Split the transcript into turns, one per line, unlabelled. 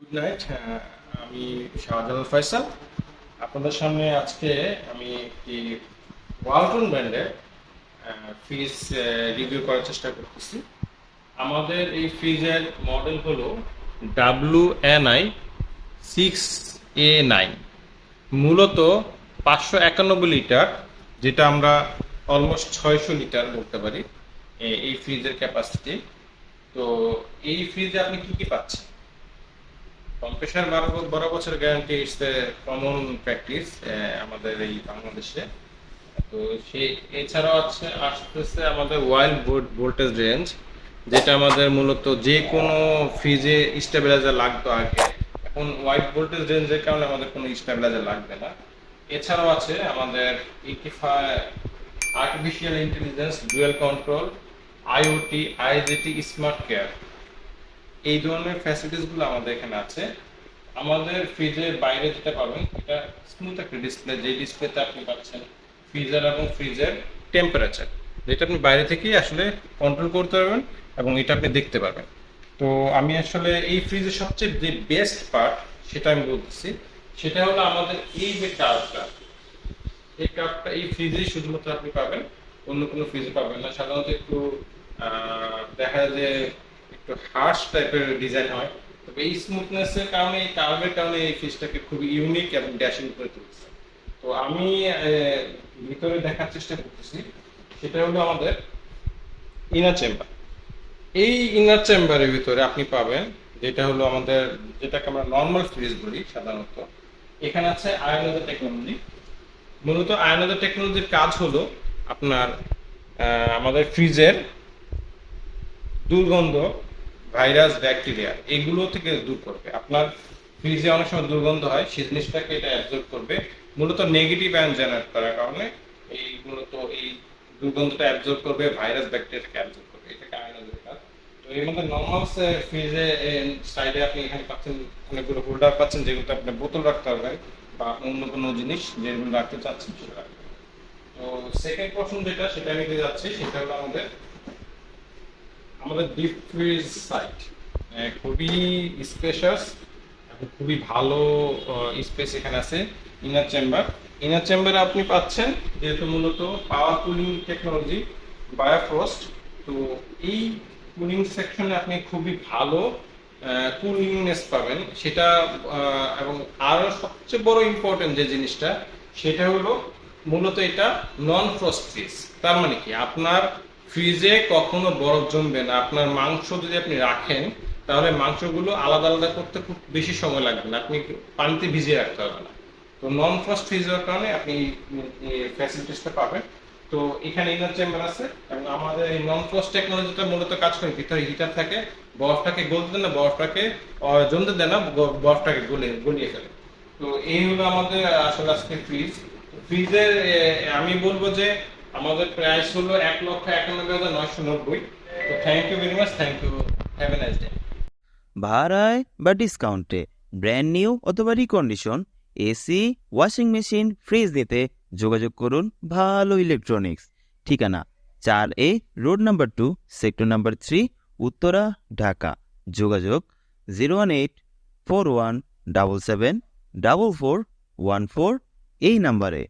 Good night. আমি শাহজালাল ফয়সাল। আপনাদের সামনে আজকে আমি একটি ওয়ালটন ব্র্যান্ডের ফ্রিজ রিভিউ করার চেষ্টা করতেছি। আমাদের এই ফ্রিজের মডেল হলো WNI6A9। মূলত 591 লিটার, যেটা আমরা অলমোস্ট 600 লিটার বলতে পারি এই ফ্রিজের ক্যাপাসিটি। তো এই ফ্রিজে আপনি কি কি পাচ্ছেন? কম্প্রেসার 12 বছর guarantee it's a common practice আমাদের এই বাংলাদেশে। তো সেই এছাড়াও আসতেছে আমাদের ওয়াইল্ড ভোল্টেজ রেঞ্জ, যেটা আমাদের মূলত যে কোনো ফ্রিজে স্টেবিলাইজার লাগতো আগে, এখন ওয়াইড ভোল্টেজ রেঞ্জের কারণে আমাদের কোনো স্টেবিলাইজার লাগবে না। এছাড়াও আছে আমাদের 85 artificial intelligence, dual control, IoT, IJT, smart care, এই ধরনের ফ্যাসিলিটিসগুলো আমাদের এখানে আছে। আমাদের ফ্রিজের বাইরে যেটা পাবেন এটা স্মুথ একটা ডিসপ্লে, যে ডিসপ্লেতে আপনি পাচ্ছেন ফ্রিজার এবং ফ্রিজের টেম্পারেচার, যেটা আপনি বাইরে থেকেই আসলে কন্ট্রোল করতে পারবেন এবং এটা আপনি দেখতে পারবেন। তো আমি আসলে এই ফ্রিজের সবচেয়ে যে বেস্ট পার্ট সেটা আমি বলতেছি, সেটা হলো আমাদের এই যে কার্ভটা, এই কাপটা এই ফ্রিজেই শুধুমাত্র আপনি পাবেন, অন্য কোনো ফ্রিজে পাবেন না। সাধারণত একটু দেখা যায় যে একটু হার্শ টাইপের ডিজাইন হয়, তবে এই স্মুথনেস এর কারণে, এই কার্ভের কারণে এই ফ্রিজটাকে খুবই ইউনিক এবং ড্যাশিং করে তুলছে। তো আমি ভিতরে দেখার চেষ্টা করতেছি, সেটা হলো আমাদের ইনার চেম্বার। এই ইনার চেম্বারের ভিতরে আপনি পাবেন যেটা হলো আমাদের, যেটাকে আমরা নর্মাল ফ্রিজ বলি সাধারণত। এখানে আছে আয়নাদের টেকনোলজি। মূলত আয়নাদের টেকনোলজির কাজ হলো আপনার আমাদের ফ্রিজের দুর্গন্ধ, ভাইরাস, ব্যাকটেরিয়া এগুলো থেকে দূর করবে। আপনার ফ্রিজে অনেক সময় দুর্গন্ধ হয়, সেই জিনিসটাকে এটা অ্যাবজর্ব করবে, মূলত নেগেটিভ আয়ন জেনারেট করার কারণে। এই মূলত এই দুর্গন্ধটা অ্যাবজর্ব করবে, ভাইরাস ব্যাকটেরিয়াকে অ্যাবজর্ব করবে, এটাকে আয়নাদের কাজ। তো এর মধ্যে নর্মাল ফ্রিজে সাইডে আপনি এখানে পাচ্ছেন অনেকগুলো হোল্ডার পাচ্ছেন, যেগুলো আপনি বোতল রাখতে পারবেন বা অন্য কোনো জিনিস যেগুলো রাখতে চাচ্ছেন সেটা রাখবেন। তো সেকেন্ড পোর্শন যেটা, সেটা আমি দিয়ে যাচ্ছি, সেটা হলো আমাদের আমাদের ডিপ ফ্রিজ সাইট। খুবই স্পেশাস এবং খুবই ভালো স্পেস এখানে আছে। ইনার চেম্বার, ইনার চেম্বারে আপনি পাচ্ছেন যেহেতু মূলত পাওয়ার কুলিং টেকনোলজি, বায়োফ্রস্ট। তো এই কুলিং সেকশনে আপনি খুবই ভালো কুলিংনেস পাবেন সেটা। এবং আরো সবচেয়ে বড় ইম্পর্টেন্ট যে জিনিসটা, সেটা হলো মূলত এটা নন ফ্রস্ট ফ্রিজ। তার মানে কি, আপনার ফ্রিজে কখনো বরফ জমবে না। আপনার মাংস যদি আপনি রাখেন, তাহলে মাংসগুলো আলাদা আলাদা করতে খুব বেশি সময় লাগবে না, আপনি পানিতে ভিজিয়ে রাখতে হবে না। তো নন ফ্রস্ট ফ্রিজ হওয়ার কারণে আপনি এই ফ্যাসিলিটিসটা পাবেন। তো এখানে ইনার চেম্বার আছে এবং আমাদের এই নন ফ্রস্ট টেকনোলজিটা মূলত কাজ করে, ভিতরে হিটার থাকে, বরফটাকে গলতে দেয় না, বরফটাকে জমতে দেয় না, বরফটাকে গলিয়ে ফেলে। তো এই হলো আমাদের আসলে আজকে ফ্রিজ। ফ্রিজের আমি বলবো যে আমাদের প্রাইস হলো 1,91,990। তো thank you very much, thank you, have a nice day.
ভাড়ায় বা ডিসকাউন্টে ব্র্যান্ড নিউ অথবা recondition AC, washing machine, fridge নিতে যোগাযোগ করুন ভালো ইলেকট্রনিক্স। ঠিকানা 4A, road number 2, sector number 3, Uttara, Dhaka. যোগাযোগ 01841774414 এই নাম্বারে।